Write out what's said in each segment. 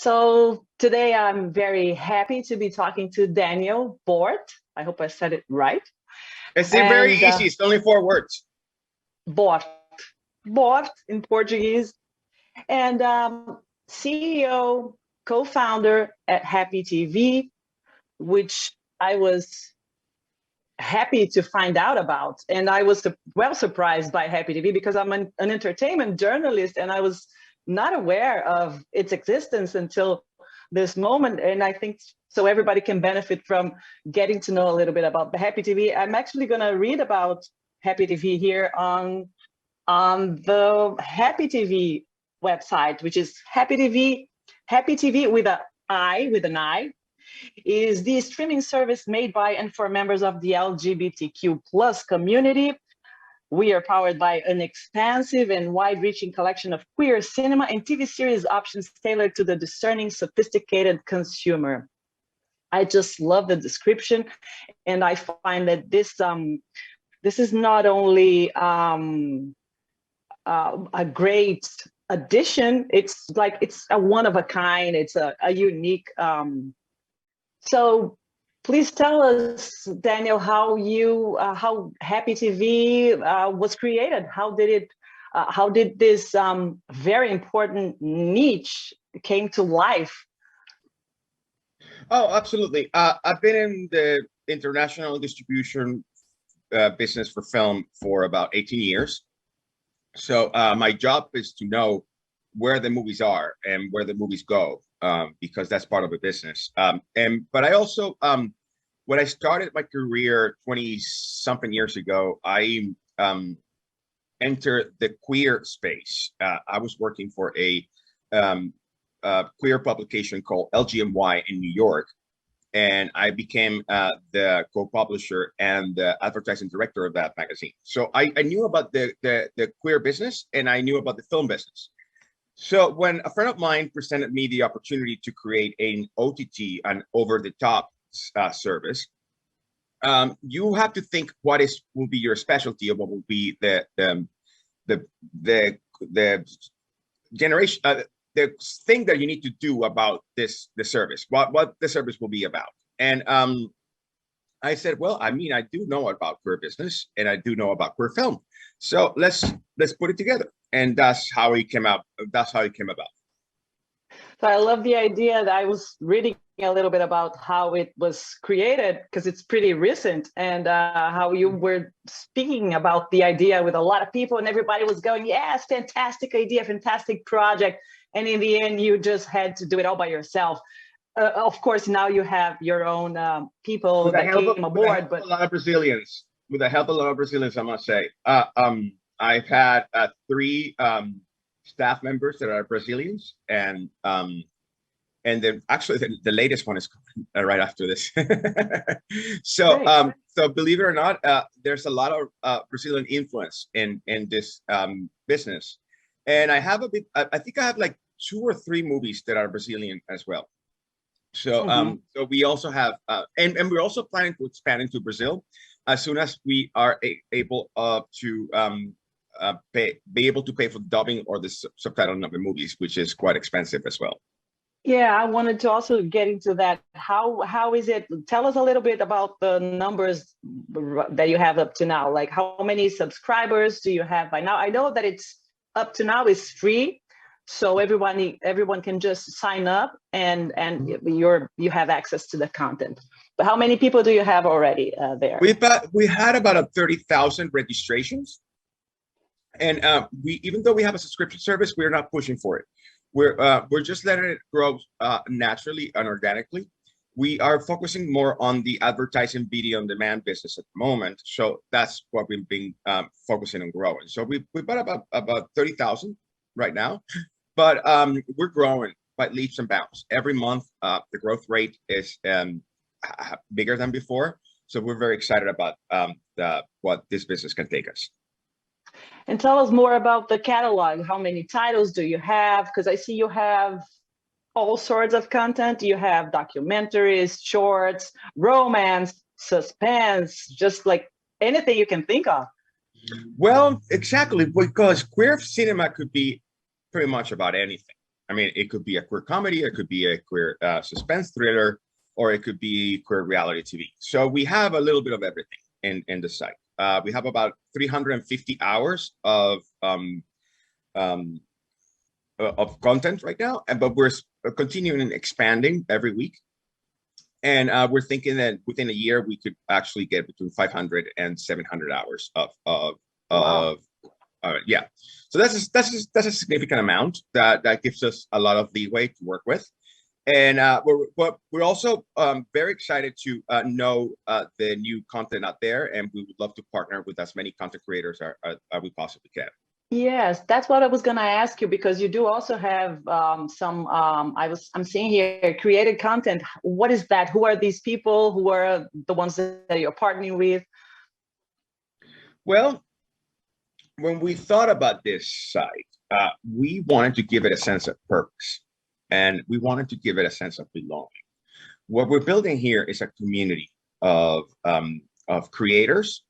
So today I'm very happy to be talking to Daniel Bort. I hope I said it right. It's very easy. It's only 4 words. Bort. Bort in Portuguese. And CEO, co-founder at HappiTV, which I was happy to find out about. And I was well surprised by HappiTV because I'm an entertainment journalist and I was not aware of its existence until this moment. And I think so everybody can benefit from getting to know a little bit about the HappiTV. I'm actually going to read about HappiTV here on the HappiTV website, which is HappiTV. HappiTV with an I, is the streaming service made by and for members of the LGBTQ plus community. We are powered by an expansive and wide-reaching collection of queer cinema and TV series options tailored to the discerning, sophisticated consumer. I just love the description, and I find that this is not only a great addition, it's like it's a one of a kind, it's a unique. So please tell us, Daniel, how HappiTV was created. How did this very important niche came to life? Oh, absolutely. I've been in the international distribution business for film for about 18 years. So my job is to know where the movies are and where the movies go, because that's part of the business. But I also, when I started my career 20-something years ago, I entered the queer space. I was working for a queer publication called LGMY in New York. And I became the co-publisher and the advertising director of that magazine. So I knew about the queer business and I knew about the film business. So when a friend of mine presented me the opportunity to create an OTT, an over-the-top service, you have to think what will be your specialty, or what will be the generation, the thing that you need to do about the service, what the service will be about. And I said, well, I mean, I do know about queer business and I do know about queer film. So let's put it together. And that's how it came out. That's how it came about. So I love the idea that I was reading a little bit about how it was created, because it's pretty recent, and how you were speaking about the idea with a lot of people and everybody was going, yes, fantastic idea, fantastic project. And in the end, you just had to do it all by yourself. Of course, now you have your own people that came aboard. But a lot of Brazilians, with the help of a lot of Brazilians, I must say. I've had 3 staff members that are Brazilians, and then actually the latest one is coming right after this. So so believe it or not, there's a lot of Brazilian influence in this business. And I have I think I have like 2 or 3 movies that are Brazilian as well. So so we also have, and we're also planning to expand into Brazil as soon as we are able to be able to pay for the dubbing or the subtitling of the movies, which is quite expensive as well. Yeah, I wanted to also get into that. How is it? Tell us a little bit about the numbers that you have up to now. Like, how many subscribers do you have by now? I know that it's up to now is free, so everyone can just sign up and you have access to the content. But how many people do you have already there? We had about 30,000 registrations, and even though we have a subscription service, we're not pushing for it. We're just letting it grow naturally and organically. We are focusing more on the advertising video on demand business at the moment. So that's what we've been focusing on growing. So we've got about 30,000 right now, but we're growing by leaps and bounds. Every month, the growth rate is bigger than before. So we're very excited about what this business can take us. And tell us more about the catalog. How many titles do you have? Because I see you have all sorts of content. You have documentaries, shorts, romance, suspense, just like anything you can think of. Well, exactly, because queer cinema could be pretty much about anything. I mean, it could be a queer comedy, it could be a queer suspense thriller, or it could be queer reality TV. So we have a little bit of everything in the site. We have about 350 hours of content right now, but we're continuing expanding every week. And we're thinking that within a year, we could actually get between 500 and 700 hours of yeah. So that's a significant amount that gives us a lot of leeway to work with. And we're also very excited to know the new content out there, and we would love to partner with as many content creators as we possibly can. Yes, that's what I was going to ask you, because you do also have some, I'm seeing here, created content. What is that? Who are these people? Who are the ones that you're partnering with? Well, when we thought about this site, we wanted to give it a sense of purpose, and we wanted to give it a sense of belonging. What we're building here is a community of creators,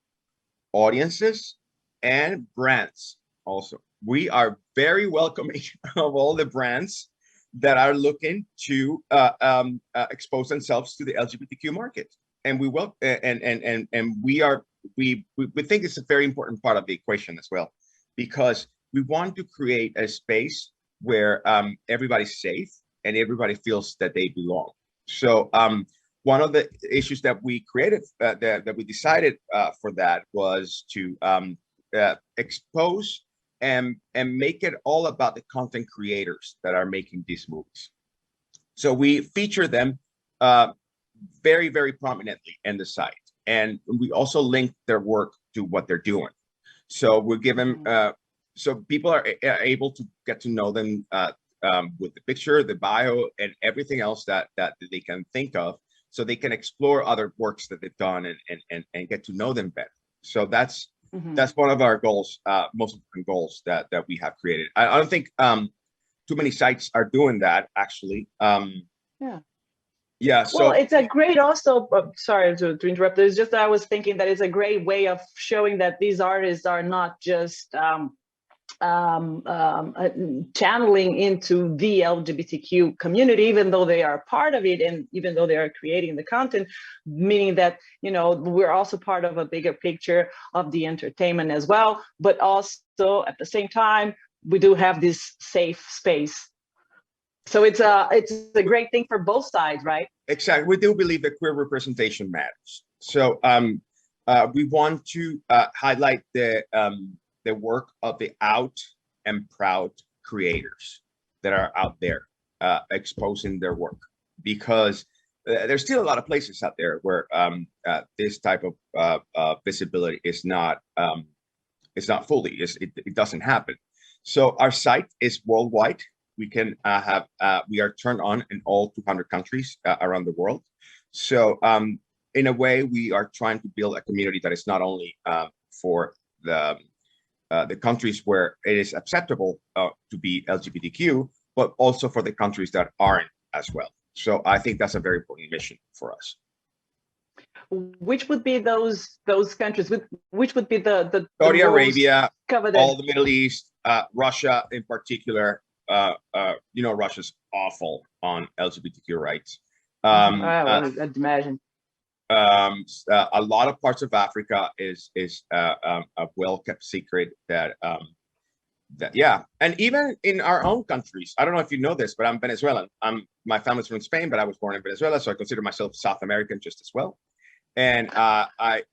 audiences, and brands. Also, we are very welcoming of all the brands that are looking to expose themselves to the LGBTQ market, and we will, and we think it's a very important part of the equation as well, because we want to create a space where everybody's safe and everybody feels that they belong. So one of the issues that we created, that we decided for that, was to expose and make it all about the content creators that are making these movies. So we feature them very, very prominently in the site. And we also link their work to what they're doing. So we're giving, so people are able to get to know them with the picture, the bio, and everything else that they can think of, so they can explore other works that they've done and get to know them better. So that's one of our goals, most important goals that we have created. I don't think too many sites are doing that, actually. Yeah. So well, it's a great also, sorry to interrupt. It's just that I was thinking that it's a great way of showing that these artists are not just channeling into the LGBTQ community, even though they are part of it, and even though they are creating the content, meaning that, you know, we're also part of a bigger picture of the entertainment as well. But also at the same time, we do have this safe space. So it's a great thing for both sides, right? Exactly. We do believe that queer representation matters. So we want to highlight the work of the out and proud creators that are out there exposing their work, because there's still a lot of places out there where this type of visibility is not fully, it doesn't happen. So our site is worldwide. We can we are turned on in all 200 countries around the world. So in a way, we are trying to build a community that is not only for the countries where it is acceptable to be LGBTQ, but also for the countries that aren't as well. So I think that's a very important mission for us. Which would be those countries? Which would be the Saudi Arabia, all the Middle East, Russia in particular. You know, Russia's awful on LGBTQ rights. I'd imagine. A lot of parts of Africa is a well-kept secret that yeah, and even in our own countries. I don't know if you know this, but I'm Venezuelan. My family's from Spain, but I was born in Venezuela, so I consider myself South American just as well. And I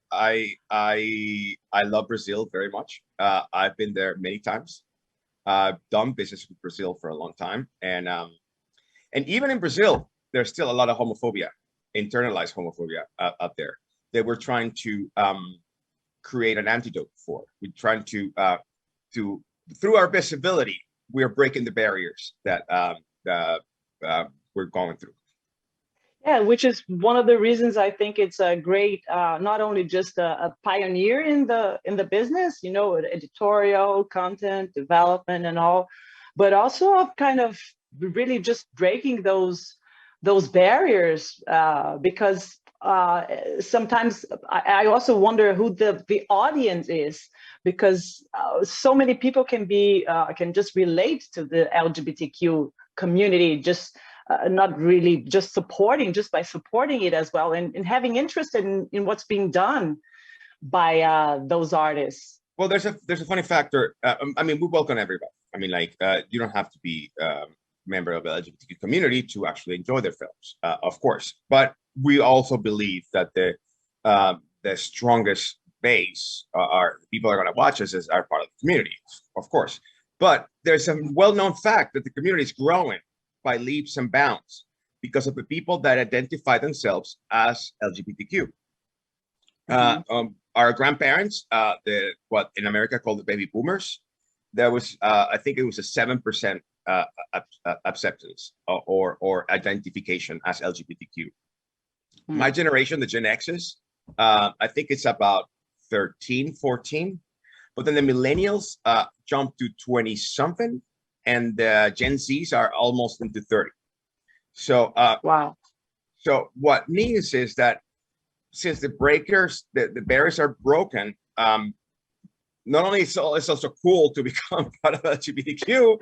love Brazil very much. I've been there many times. I've done business with Brazil for a long time, and even in Brazil, there's still a lot of homophobia, internalized homophobia out there that we're trying to create an antidote for. We're trying to through our visibility, we're breaking the barriers that we're going through. Yeah, which is one of the reasons I think it's a great, not only just a pioneer in the business, you know, editorial, content, development and all, but also of kind of really just breaking those barriers, because sometimes I also wonder who the audience is, because so many people can just relate to the LGBTQ community, just not really just by supporting it as well, and having interest in what's being done by those artists. Well, there's a funny factor. I mean, we welcome everybody. I mean, like, you don't have to be a member of the LGBTQ community to actually enjoy their films, of course. But we also believe that the strongest base are people are going to watch us as are part of the community, of course. But there's a well-known fact that the community is growing by leaps and bounds because of the people that identify themselves as LGBTQ. Our grandparents, what in America called the baby boomers, there was, I think it was a 7% acceptance or identification as LGBTQ. My generation, the Gen X's, I think it's about 13, 14, but then the millennials jumped to 20 something, and the Gen Zs are almost into 30. So, wow. So what means is that since the barriers are broken, not only it's also cool to become part of LGBTQ,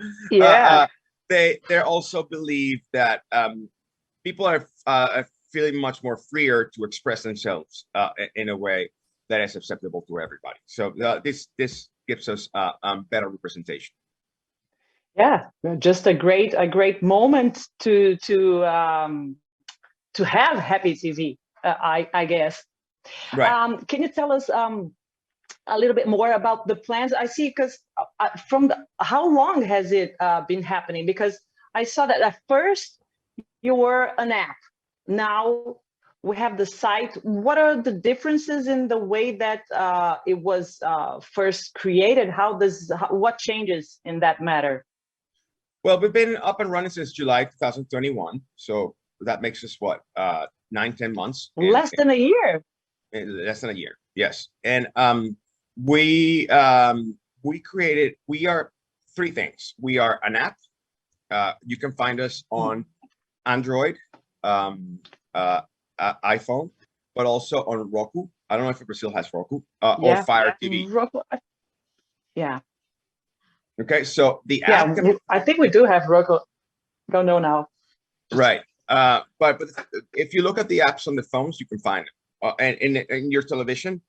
they also believe that people are feeling much more freer to express themselves in a way that is acceptable to everybody. So this gives us better representation. Yeah, just a great moment to have HappiTV, I guess. Right. Can you tell us a little bit more about the plans? I see, because how long has it been happening? Because I saw that at first you were an app. Now we have the site. What are the differences in the way that it was first created? What changes in that matter? Well, we've been up and running since July 2021. So that makes us what, 9-10 months? Less than a year. Less than a year, yes. And we are three things. We are an app. You can find us on Android, iPhone, but also on Roku. I don't know if Brazil has Roku or Fire TV. Roku. Yeah. Okay, so the app. I think we do have Roku. Don't know now. Right. But if you look at the apps on the phones, you can find it. And in your television,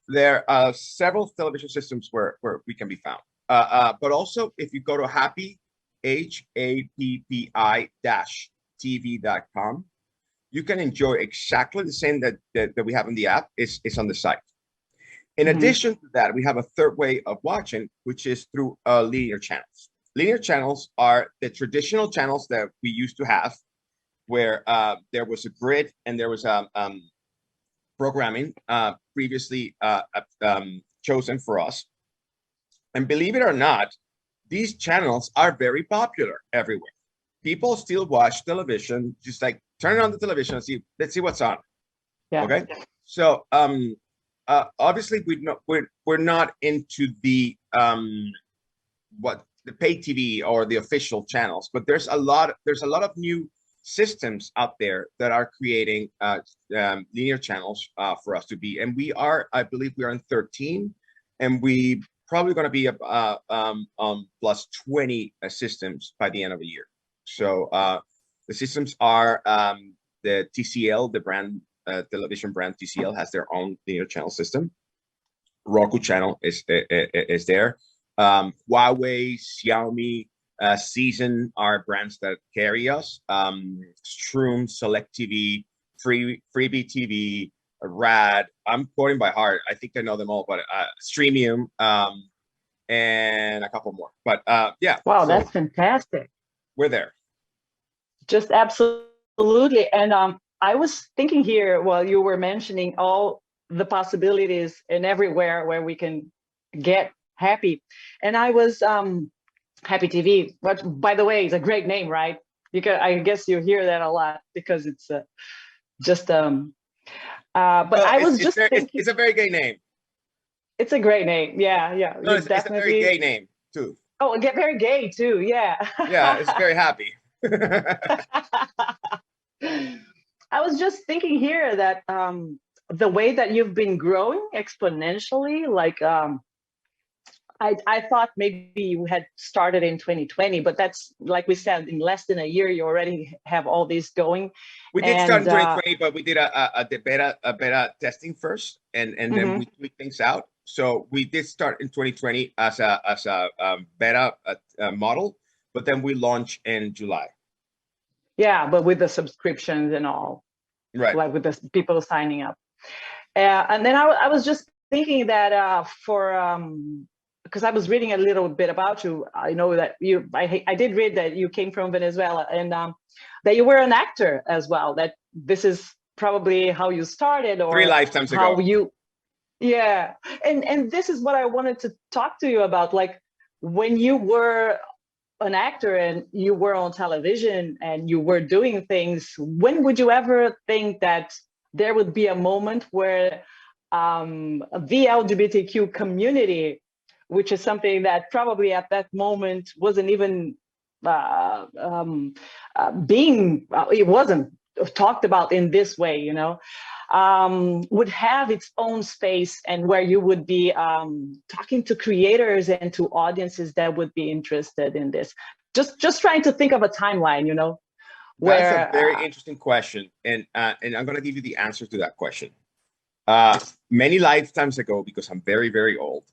there are several television systems where we can be found. But also, if you go to HappiTV.com, you can enjoy exactly the same that we have in the app. It's on the site. In addition to that, we have a third way of watching, which is through linear channels. Linear channels are the traditional channels that we used to have, where there was a grid and there was programming previously chosen for us. And believe it or not, these channels are very popular everywhere. People still watch television, just like turn on the television and let's see what's on. Yeah. Okay. So obviously we're not into the pay TV or the official channels, but there's a lot of new systems out there that are creating linear channels for us to be, and I believe we are in 13, and we probably going to be plus 20 systems by the end of the year. So the systems are the TCL, the brand television brand TCL has their own linear channel system. Roku channel is there. Huawei, Xiaomi, Season are brands that carry us. Stroom, Select TV, Freebie TV, Rad. I'm quoting by heart. I think I know them all, but Streamium, and a couple more. But yeah. Wow, so that's fantastic. We're there. Just absolutely. And I was thinking here while you were mentioning all the possibilities and everywhere where we can get happy. And I was HappiTV, which, by the way, is a great name, right? I guess you hear that a lot because it's just but well, I was just thinking, it's a very gay name. It's a great name. Yeah. No, it's a very gay name too. Oh, get very gay too. Yeah. Yeah, it's very happy. I was just thinking here that the way that you've been growing exponentially, like I thought maybe you had started in 2020, but that's like we said, in less than a year, you already have all this going. We did start in 2020, but we did a beta testing first, and then we tweaked things out. So we did start in 2020 as a beta model, but then we launched in July. Yeah, but with the subscriptions and all, right? Like with the people signing up. And then I was just thinking that because I was reading a little bit about you, I know that I did read that you came from Venezuela, and that you were an actor as well. That this is probably how you started, or 3 lifetimes how ago. Yeah, and this is what I wanted to talk to you about. Like when you were an actor and you were on television and you were doing things, when would you ever think that there would be a moment where the LGBTQ community, which is something that probably at that moment wasn't even it wasn't talked about in this way, you know, would have its own space, and where you would be talking to creators and to audiences that would be interested in this. Just trying to think of a timeline, you know. That's a very interesting question, and I'm going to give you the answer to that question. Many lifetimes ago, because I'm very, very old,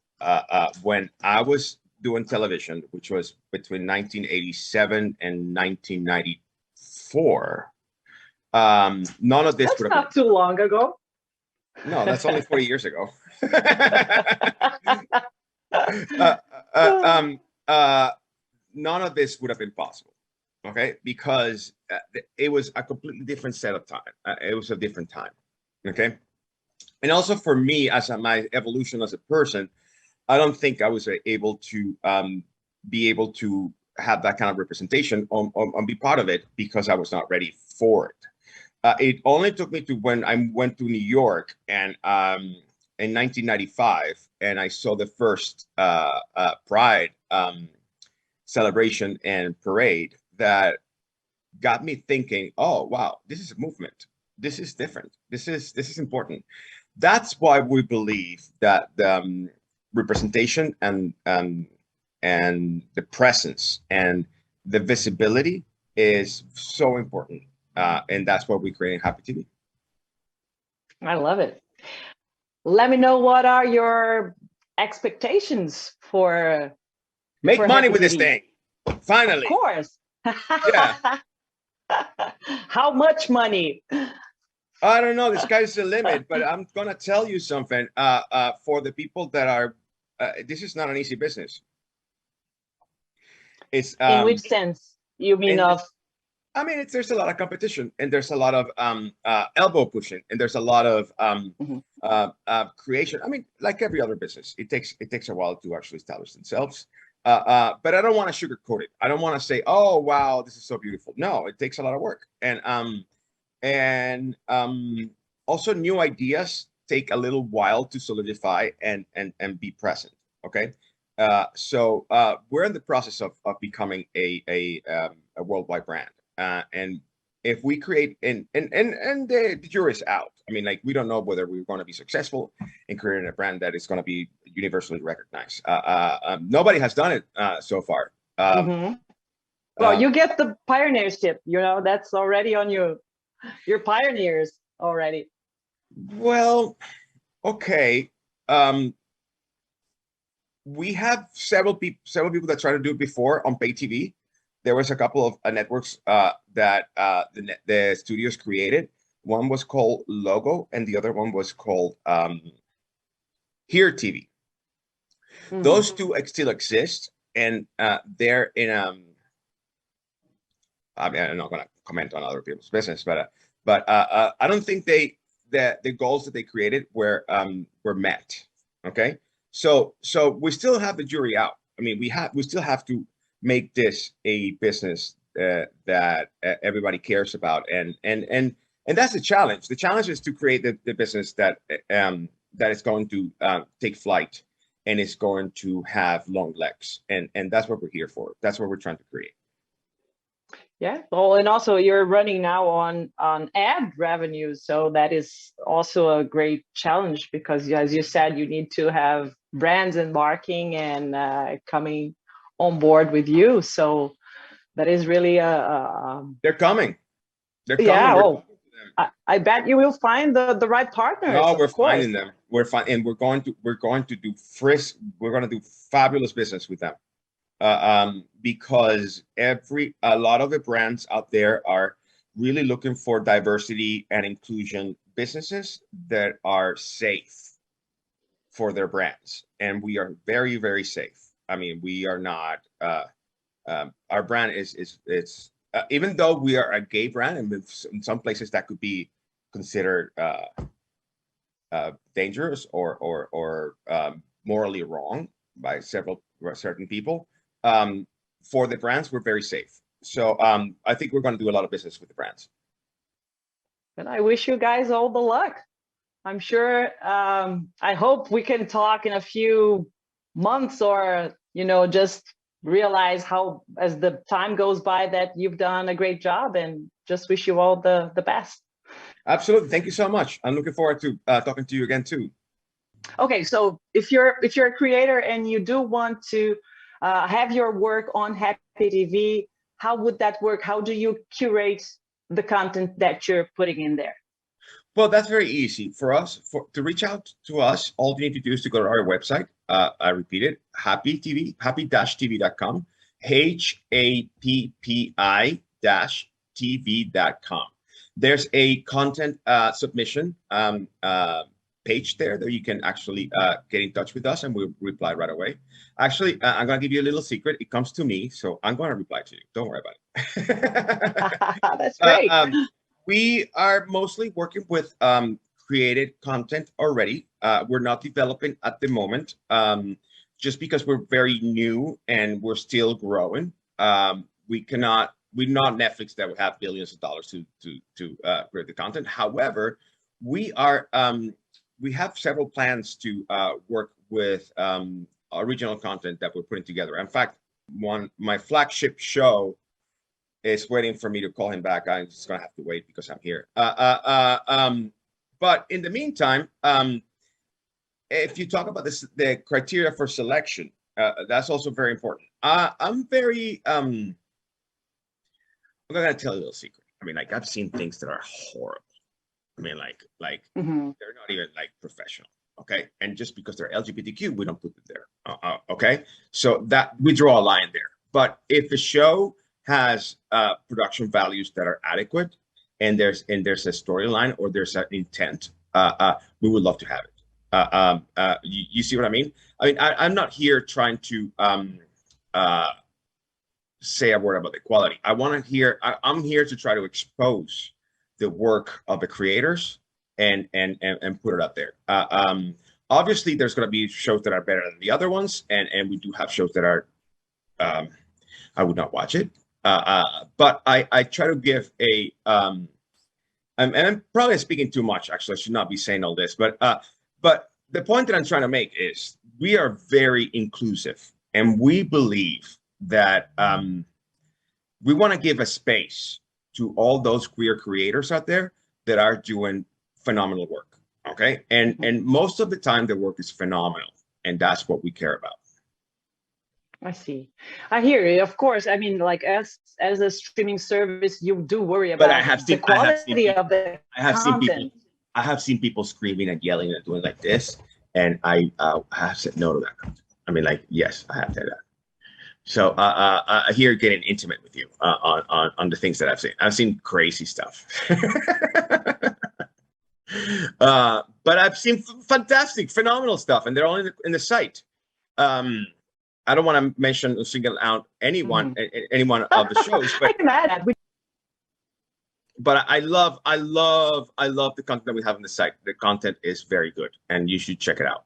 when I was doing television, which was between 1987 and 1994, none of this That's would have not too long ago. No, that's only 40 years ago. None of this would have been possible, okay? Because it was a completely different set of time. It was a different time, okay? And also for me, as my evolution as a person, I don't think I was able to be able to have that kind of representation on be part of it, because I was not ready for it. It only took me to when I went to New York and in 1995, and I saw the first Pride celebration and parade, that got me thinking, oh wow, this is a movement. This is different. This is important. That's why we believe that the representation and the presence and the visibility is so important. And that's why we're creating HappiTV. I love it. Let me know, what are your expectations for make money with this thing? Finally. Of course. Yeah. How much money? I don't know. The sky's the limit, but I'm gonna tell you something. For the people that are, this is not an easy business. It's in which sense? You mean of? I mean, there's a lot of competition, and there's a lot of elbow pushing, and there's a lot of creation. I mean, like every other business, it takes a while to actually establish themselves. But I don't want to sugarcoat it. I don't want to say, "Oh, wow, this is so beautiful." No, it takes a lot of work, and also new ideas take a little while to solidify and be present. Okay, so we're in the process of becoming a worldwide brand. And if we create and the jury's out. I mean, like, we don't know whether we're going to be successful in creating a brand that is going to be universally recognized. Nobody has done it so far. Well, you get the pioneership. You know, that's already on you. You're pioneers already. Well, okay. We have several people that tried to do it before on pay TV. There was a couple of networks that the studios created. One was called Logo, and the other one was called Here TV. Those two still exist, and they're in. I mean, I'm not going to comment on other people's business, but I don't think the goals that they created were met. Okay, so we still have the jury out. I mean, we still have to make this a business that everybody cares about, and that's the challenge. The challenge is to create the business that is going to take flight and is going to have long legs, and that's what we're here for. That's what we're trying to create. Yeah. Well, and also you're running now on ad revenues, so that is also a great challenge because, as you said, you need to have brands embarking and coming on board with you. So that is really They're coming. They're coming. yeah. We're Oh, talking to them. I bet you will find the right partners, No, we're of course. finding them. We're fine, and we're going to do fabulous business with them. Because a lot of the brands out there are really looking for diversity and inclusion businesses that are safe for their brands, and we are very, very safe. I mean, we are not. Our brand is even though we are a gay brand, and in some places that could be considered dangerous or morally wrong by certain people. For the brands, we're very safe. So I think we're going to do a lot of business with the brands. And I wish you guys all the luck. I'm sure. I hope we can talk in a few months, or just realize how, as the time goes by, that you've done a great job, and just wish you all the best. Absolutely. Thank you so much. I'm looking forward to talking to you again too. Okay, so if you're a creator and you do want to have your work on HappiTV, how would that work? How do you curate the content that you're putting in there? Well, that's very easy for us. To reach out to us, all you need to do is to go to our website. I repeat it: HappiTV, happy-tv.com, HAPPI-TV.com. There's a content submission page there that you can actually get in touch with us, and we'll reply right away. Actually, I'm going to give you a little secret. It comes to me, so I'm going to reply to you. Don't worry about it. That's great. We are mostly working with created content already. We're not developing at the moment, just because we're very new and we're still growing. We're not Netflix that would have billions of dollars to create the content. However, we have several plans to work with original content that we're putting together. In fact, my flagship show is waiting for me to call him back. I'm just gonna have to wait because I'm here. But in the meantime, if you talk about the criteria for selection, that's also very important. I'm gonna tell you a little secret. I mean, like, I've seen things that are horrible. I mean, like they're not even like professional. Okay, and just because they're LGBTQ, we don't put them there. Okay, so that we draw a line there. But if the show has production values that are adequate, and there's a storyline or there's an intent, we would love to have it. You see what I mean? I mean, I'm not here trying to say a word about equality. I'm here to try to expose the work of the creators and put it out there. Obviously, there's going to be shows that are better than the other ones, and we do have shows that are I would not watch it. But I try to give and I'm probably speaking too much. Actually, I should not be saying all this, but the point that I'm trying to make is we are very inclusive, and we believe that we want to give a space to all those queer creators out there that are doing phenomenal work. Okay, and most of the time the work is phenomenal, and that's what we care about. I see. I hear you. Of course. I mean, like, as a streaming service, you do worry about the quality of the content. I have seen people screaming and yelling and doing like this, and I have said no to that content. I mean, like, yes, I have said that. So here, getting intimate with you on the things that I've seen. I've seen crazy stuff. But I've seen fantastic, phenomenal stuff, and they're all in the site. I don't want to mention or single out any one of the shows, but but I love the content that we have on the site. The content is very good, and you should check it out.